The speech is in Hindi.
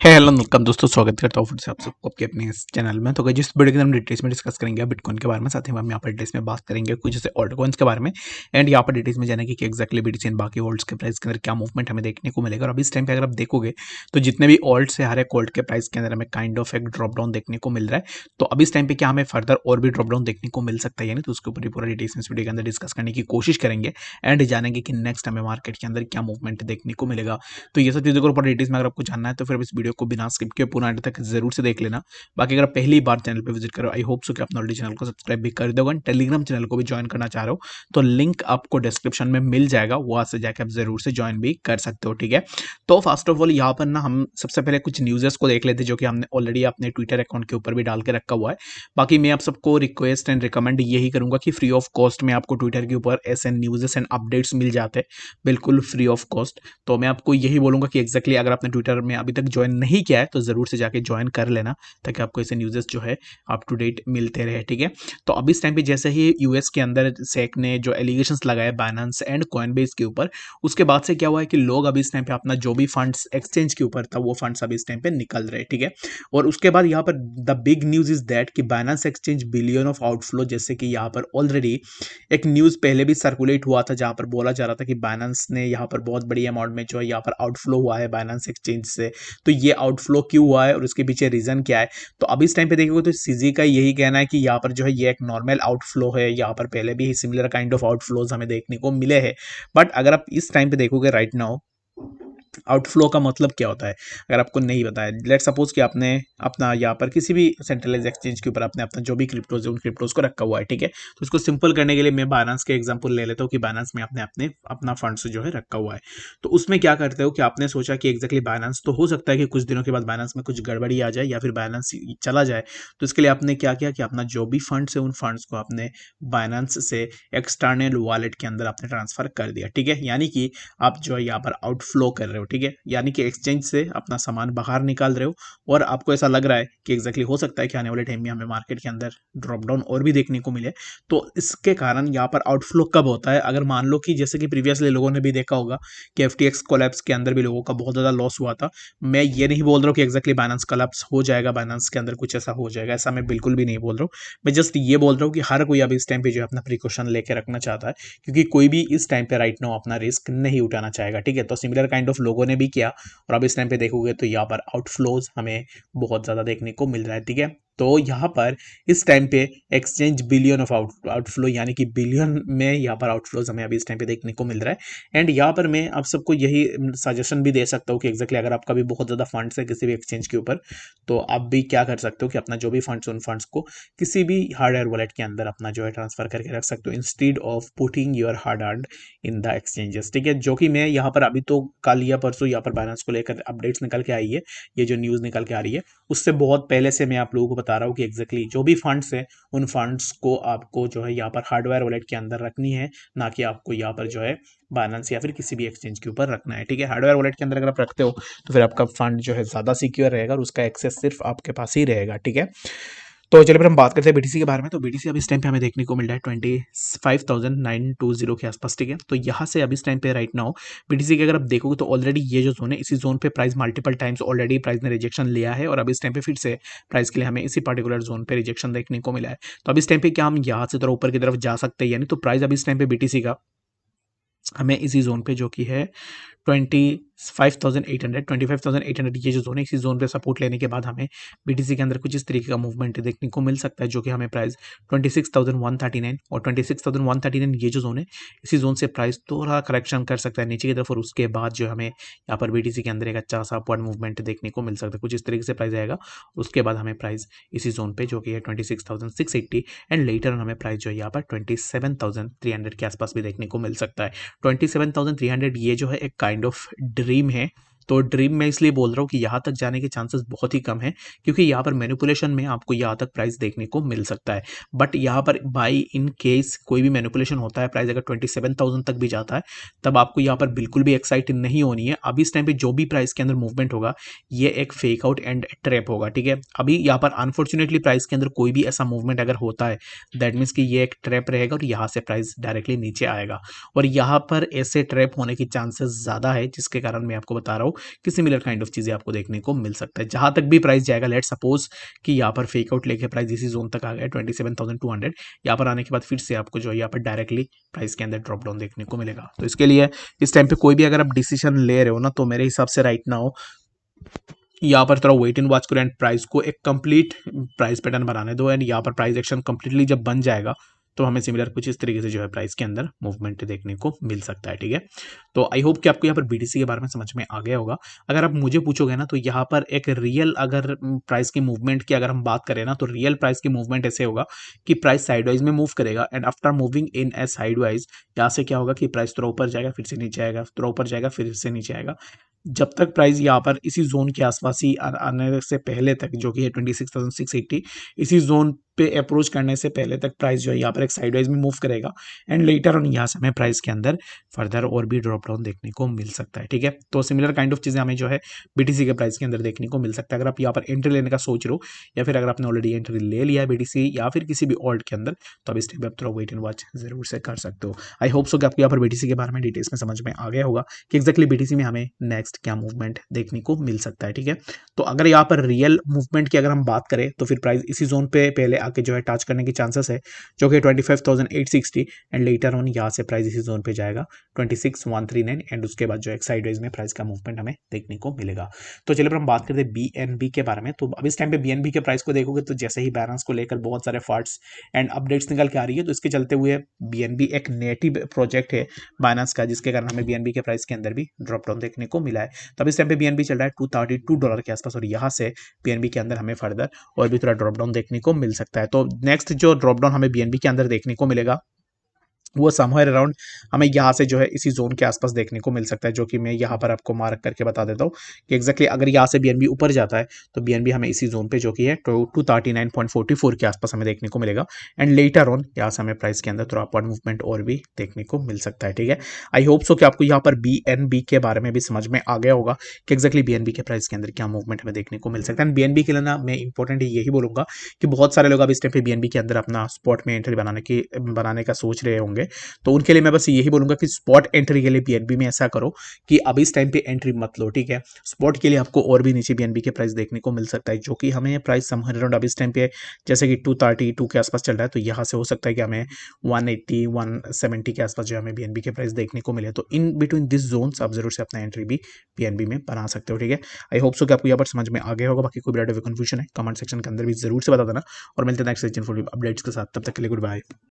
हेलो वेलकम दोस्तों, स्वागत करता हूँ फिर से आप सबको आपके अपने इस चैनल में। तो गाइस जिस वीडियो के अंदर हम डिटेल्स में डिस्कस करेंगे बिटकॉइन के बारे में, साथ ही हम यहाँ पर डिटेल्स में बात करेंगे कुछ जैसे ऑल्ट कॉइन्स के बारे में। एंड यहाँ पर डिटेल्स में जानेंगे कि एक्जैक्टली बीटीसी एंड बाकी ऑल्ट्स के प्राइस के अंदर क्या मूवमेंट हमें देखने को मिलेगा। और अभी इस टाइम पे अगर आप देखोगे तो जितने भी ऑल्ट से हर एक ऑल्ट के प्राइस के अंदर हमें काइंड ऑफ एक ड्रॉप डाउन देखने को मिल रहा है। तो अभी इस टाइम पे क्या हमें फर्दर और भी ड्रॉप डाउन देखने को मिल सकता है, यानी तो उसके ऊपर भी पूरा डिटेल्स में इस वीडियो के अंदर डिस्कस करने की कोशिश करेंगे एंड जानेंगे कि नेक्स्ट हमें मार्केट के अंदर क्या मूवमेंट देखने को मिलेगा। तो ये सब चीज़ों के ऊपर डिटेल्स में अगर आपको जानना है तो फिर इस वीडियो को बिना स्किप के पूरा एंड तक जरूर से देख लेना। बाकी अगर आप पहली बार चैनल पे विजिट करो, आई होप सो कि आपने ऑलरेडी चैनल को सब्सक्राइब भी कर दोगे। टेलीग्राम चैनल को भी ज्वाइन करना चाह रहे हो तो लिंक आपको डिस्क्रिप्शन में मिल जाएगा, वहां से जाकर आप जरूर से ज्वाइन भी कर सकते हो। ठीक है, तो फर्स्ट ऑफ ऑल यहाँ पर ना हम सबसे पहले कुछ न्यूज़ेस को देख लेते हैं जो कि हमने ऑलरेडी अपने ट्विटर अकाउंट के ऊपर भी डाल के रखा हुआ है। बाकी मैं आप सबको रिक्वेस्ट एंड रिकमेंड यही करूंगा कि फ्री ऑफ कॉस्ट में आपको ट्विटर के ऊपर ऐसे न्यूज़ेस एंड अपडेट्स मिल जाते हैं, बिल्कुल फ्री ऑफ कॉस्ट। तो मैं आपको यही बोलूंगा कि एक्जैक्टली अगर आपने ट्विटर में अभी तक ज्वाइन नहीं किया है तो जरूर से जाके ज्वाइन कर लेना, ताकि आपको ऐसे न्यूज़ेस जो है अप टू डेट मिलते रहे। ठीक है, तो अभी इस टाइम पे जैसे ही यूएस के अंदर सेक ने जो एलिगेशंस लगाए बाइनेंस एंड कॉइनबेस के ऊपर, उसके बाद से क्या हुआ है कि लोग अभी इस टाइम पे अपना जो भी फंड्स एक्सचेंज के ऊपर था वो फंड्स अभी इस टाइम पे निकल रहे हैं। ठीक है, और उसके बाद यहाँ पर the big news is that कि Binance exchange billion of outflow, जैसे कि यहाँ पर ऑलरेडी एक न्यूज़ पहले भी सर्कुलेट हुआ था जहाँ पर बोला जा रहा था कि बाइनेंस ने यहाँ पर बहुत बड़ी अमाउंट में जो है यहाँ पर आउटफ्लो हुआ है बाइनेंस एक्सचेंज से। तो ये आउटफ्लो क्यों हुआ है और उसके पीछे रीजन क्या है? तो अभी इस टाइम पे देखोगे तो सीजी का यही कहना है कि यहाँ पर जो है ये एक नॉर्मल आउटफ्लो है, यहाँ पर पहले भी सिमिलर काइंड ऑफ आउटफ्लोज हमें देखने को मिले हैं। बट अगर आप इस टाइम पे देखोगे राइट नाउ, आउटफ्लो का मतलब क्या होता है अगर आपको नहीं पता है, लेट सपोज कि आपने अपना यहाँ पर किसी भी सेंट्रलाइज एक्सचेंज के ऊपर आपने अपना जो भी क्रिप्टोज है उन क्रिप्टोज को रखा हुआ है। ठीक है, तो इसको सिंपल करने के लिए मैं बाइनेंस के एग्जांपल ले लेता हूँ कि बाइनेंस में आपने अपने अपना फंड्स जो है रखा हुआ है। तो उसमें क्या करते हो कि आपने सोचा कि एक्जैक्टली बाइनेंस तो हो सकता है कि कुछ दिनों के बाद बाइनेंस में कुछ गड़बड़ी आ जाए या फिर बाइनेंस चला जाए। तो इसके लिए आपने क्या किया कि अपना जो भी फंड्स है उन फंड्स को आपने बाइनेंस से एक्सटर्नल वॉलेट के अंदर आपने ट्रांसफर कर दिया। ठीक है, यानी कि आप जो है यहाँ पर आउटफ्लो कर रहे हो। ठीक है, यानी कि एक्सचेंज से अपना सामान बाहर निकाल रहे हो और आपको ऐसा लग रहा है कि एक्जैक्टली हो सकता है कि आने वाले टाइम में हमें मार्केट के अंदर ड्रॉप डाउन और भी देखने को मिले। तो इसके कारण यहाँ पर आउटफ्लो कब होता है? अगर मान लो कि जैसे कि प्रीवियसली लोगों ने भी देखा होगा कि एफटीएक्स कोलैप्स के अंदर भी लोगों का बहुत ज़्यादा लॉस हुआ था। मैं ये नहीं बोल रहा हूँ कि एक्जैक्टली बाइनेंस कोलैप्स हो जाएगा, बाइनेंस के अंदर कुछ ऐसा हो जाएगा, ऐसा मैं बिल्कुल भी नहीं बोल रहा हूँ। मैं जस्ट ये बोल रहा हूँ कि हर कोई अभी इस टाइम पे जो है अपना प्रिकॉशन लेके रखना चाहता है, क्योंकि कोई भी इस टाइम पे राइट नाउ अपना रिस्क नहीं उठाना चाहेगा। ठीक है, तो सिमिलर काइंड ऑफ लोगों ने भी किया और अब इस टाइम पे देखोगे तो यहाँ पर आउटफ्लोज हमें बहुत ज़्यादा देखने को मिल रहा है। ठीक है, तो यहाँ पर इस टाइम पे एक्सचेंज बिलियन ऑफ आउटफ्लो, यानी कि बिलियन में यहाँ पर आउटफ्लोज हमें अभी इस टाइम पे देखने को मिल रहा है। एंड यहाँ पर मैं आप सबको यही सजेशन भी दे सकता हूँ कि एक्जैक्टली अगर आपका भी बहुत ज़्यादा फंड्स है किसी भी एक्सचेंज के ऊपर, तो आप भी क्या कर सकते हो कि अपना जो भी फंड्स उन फंड्स को किसी भी हार्डवेयर वॉलेट के अंदर अपना जो है ट्रांसफर करके रख सकते हो, instead of putting your hard earn in the exchanges. ठीक है, जो कि मैं यहाँ पर अभी तो कल या परसों यहाँ पर बाइनेंस को लेकर अपडेट्स निकल के आई है, ये जो न्यूज़ निकल के आ रही है उससे बहुत पहले से मैं आप लोगों को बता रहा हूँ कि एक्जैक्टली जो भी फंड्स है उन फंड्स को आपको जो है यहाँ पर हार्डवेयर वॉलेट के अंदर रखनी है, ना कि आपको यहाँ पर जो है बाइनेंस या फिर किसी भी एक्सचेंज के ऊपर रखना है। ठीक है, हार्डवेयर वॉलेट के अंदर अगर आप रखते हो तो फिर आपका फंड जो है ज़्यादा सिक्योर रहेगा और उसका एक्सेस सिर्फ आपके पास ही रहेगा। ठीक है, तो चलिए फिर हम बात करते हैं बीटीसी के बारे में। तो बीटीसी अभी इस टाइम पे हमें देखने को मिल रहा है 25,920 के आसपास। ठीक है, तो यहाँ से अभी इस टाइम पे राइट नाउ बीटीसी के अगर आप देखोगे तो ऑलरेडी ये जो जोन है, इसी जोन पे price multiple times already price ने रिजेक्शन लिया है और अभी इस टाइम पे फिर से प्राइस के लिए हमें इसी पर्टिकुलर जोन पे रिजेक्शन देखने को मिला है। तो अभी इस टाइम पे क्या हम यहाँ से थोड़ा ऊपर की तरफ जा सकते हैं, यानी तो प्राइस अभी इस टाइम पे बीटीसी का हमें इसी जोन पे जो कि है 25,800 ये जो जोन है, इसी जोन पे सपोर्ट लेने के बाद हमें बीटीसी के अंदर कुछ इस तरीके का मूवमेंट देखने को मिल सकता है, जो कि हमें प्राइस 26,139 और 26,139 ये जो जोन है, इसी जोन से प्राइस थोड़ा करेक्शन कर सकता है नीचे की तरफ और उसके बाद जो हमें यहाँ पर बीटीसी के अंदर एक अच्छा सा अपवर्ड मूवमेंट देखने को मिल सकता है। कुछ इस तरीके से प्राइस आएगा, उसके बाद हमें प्राइस इसी जोन पे जो कि है 26,680 एंड लेटर हमें प्राइस जो है यहाँ पर 27,300 के आसपास भी देखने को मिल सकता है। 27,300 ये जो है एक काइंड ऑफ ड्रीम है। तो ड्रीम मैं इसलिए बोल रहा हूँ कि यहाँ तक जाने के चांसेस बहुत ही कम है, क्योंकि यहाँ पर मैनिपुलेशन में आपको यहाँ तक प्राइस देखने को मिल सकता है। बट यहाँ पर बाई इन केस कोई भी मैनिपुलेशन होता है, प्राइस अगर 27,000 तक भी जाता है, तब आपको यहाँ पर बिल्कुल भी एक्साइट नहीं होनी है। अभी इस टाइम पे जो भी प्राइस के अंदर मूवमेंट होगा ये एक फेक आउट एंड ट्रैप होगा। ठीक है, अभी यहाँ पर अनफॉर्चुनेटली प्राइस के अंदर कोई भी ऐसा मूवमेंट अगर होता है, दैट मीन्स कि ये एक ट्रैप रहेगा और यहाँ से प्राइस डायरेक्टली नीचे आएगा और यहाँ पर ऐसे ट्रैप होने की चांसेस ज़्यादा है, जिसके कारण मैं आपको बता रहा हूँ कि सिमिलर काइंड ऑफ चीज़ें आपको देखने को मिल सकता है। जहाँ तक भी प्राइस जाएगा, लेट सपोज कि यहाँ पर फेक आउट लेके प्राइस इसी जोन तक आ गया 27,200, यहाँ पर आने के बाद फिर से आपको जो है यहाँ पर डायरेक्टली प्राइस के अंदर ड्रॉप डाउन देखने को मिलेगा। तो इसके लिए इस टाइम पे कोई भी अगर आप डिसीजन ले रहे हो ना, तो मेरे हिसाब से राइट नाउ यहाँ पर थोड़ा वेट एंड वॉच करो एंड प्राइस को एक कंप्लीट प्राइस पैटर्न बनाने दो। एंड यहाँ पर प्राइस एक्शन कंप्लीटली जब बन जाएगा तो हमें सिमिलर कुछ इस तरीके से जो है प्राइस के अंदर मूवमेंट देखने को मिल सकता है। ठीक है, तो आई होप कि आपको यहाँ पर बीटीसी के बारे में समझ में आ गया होगा। अगर आप मुझे पूछोगे ना, तो यहाँ पर एक रियल अगर प्राइस की मूवमेंट की अगर हम बात करें ना, तो रियल प्राइस की मूवमेंट ऐसे होगा कि प्राइस साइडवाइज में मूव करेगा and after moving in A sideways यहाँ से क्या होगा कि प्राइस थोड़ा ऊपर जाएगा, फिर से नीचे आएगा, थोड़ा ऊपर जाएगा, फिर से नीचे आएगा, जब तक प्राइस यहाँ पर इसी जोन के आसपास ही आने से पहले तक, जो कि है 26,680, इसी जोन पे अप्रोच करने से पहले तक प्राइस जो है यहाँ पर एक साइडवाइज में मूव करेगा एंड लेटर ऑन यहाँ से हमें प्राइस के अंदर फर्दर और भी ड्रॉप डाउन देखने को मिल सकता है। ठीक है, तो सिमिलर काइंड ऑफ चीज़ें हमें जो है बीटीसी के प्राइस के अंदर देखने को मिल सकता है। अगर आप यहाँ पर एंट्री लेने का सोच रहे हो, या फिर अगर आपने ऑलरेडी एंट्री ले लिया है बीटीसी या फिर किसी भी ऑल्ट के अंदर, तो अब इस टाइम पे आप थोड़ा वेट एंड वॉच जरूर से कर सकते हो। आई होप सो कि आपको यहाँ पर बीटीसी के बारे में डिटेल्स में समझ में आ गया होगा कि एक्जैक्टली बीटीसी में हमें नेक्स्ट क्या मूवमेंट देखने को मिल सकता है। ठीक है, तो अगर यहाँ पर रियल मूवमेंट की अगर हम बात करें, तो फिर प्राइस इसी जोन पे पहले आके जो है टच करने की चांसेस है, जो कि 25,860 एंड लेटर ऑन यहाँ से प्राइस इसी जोन पे जाएगा 26,139 एंड उसके बाद जो एक साइडवेज में प्राइस का मूवमेंट हमें देखने को मिलेगा। तो चलिए हम बात करते हैं बीएनबी के बारे में। तो अब इस टाइम पे बीएनबी के प्राइस को देखोगे तो जैसे ही बैलेंस को लेकर बहुत सारे फार्ट्स एंड अपडेट्स निकल के आ रही है, तो इसके चलते हुए बीएनबी एक नेटिव प्रोजेक्ट है बाइनेंस का, जिसके कारण हमें बीएनबी के प्राइस के अंदर भी ड्रॉप डाउन देखने को मिला है। तो अब इस टाइम पे बीएनबी चल रहा है $232 के आसपास, और यहाँ से बीएनबी के अंदर हमें फर्दर और भी थोड़ा ड्रॉप डाउन देखने को मिल सकता है। तो नेक्स्ट जो ड्रॉप डाउन हमें बीएनबी के अंदर देखने को मिलेगा, वो समवेयर अराउंड हमें यहाँ से जो है इसी जोन के आसपास देखने को मिल सकता है, जो कि मैं यहाँ पर आपको मार्क करके बता देता हूँ कि एक्जैक्टली अगर यहाँ से बीएनबी ऊपर जाता है, तो बीएनबी हमें इसी जोन पे जो कि है 239.44 के आसपास हमें देखने को मिलेगा एंड लेटर ऑन यहाँ से हमें प्राइस के अंदर थोड़ा अपवर्ड मूवमेंट और भी देखने को मिल सकता है। ठीक है, आई होप सो कि आपको यहाँ पर बीएनबी के बारे में भी समझ में आ गया होगा कि एक्जैक्टली बीएनबी के प्राइस के अंदर क्या मूवमेंट हमें देखने को मिल सकता है। एंड बीएनबी के लिए ना मैं इंपॉर्टेंट यही बोलूंगा कि बहुत सारे लोग अब इस टाइम पे बीएनबी के अंदर अपना स्पॉट में एंट्री बनाने का सोच रहे होंगे, तो उनके लिए मैं बस यही बोलूंगा कि स्पॉट एंट्री के लिए बीएनबी में ऐसा करो कि अब इस टाइम पे एंट्री मत लो। ठीक है, स्पॉट के लिए आपको और भी नीचे बीएनबी के प्राइस देखने को मिल सकता है, जो कि हमें प्राइस समवेयर अराउंड अब इस टाइम पे जैसे कि 232 के आसपास चल रहा है, तो यहाँ से हो सकता है कि हमें 180 170 के आसपास जो हमें बीएनबी के प्राइस देखने को मिले। तो इन बिटवीन दिस जोन्स आप जरूर से अपना एंट्री भी बीएनबी में बना सकते हो। ठीक है, आई होप सो कि आपको यहाँ पर समझ में आ गया होगा। बाकी कोई भी कंफ्यूजन है कमेंट सेक्शन के अंदर भी जरूर से बता देना, और मिलते हैं नेक्स्ट सेशन फुल अपडेट्स के साथ। तब तक के लिए गुड बाय।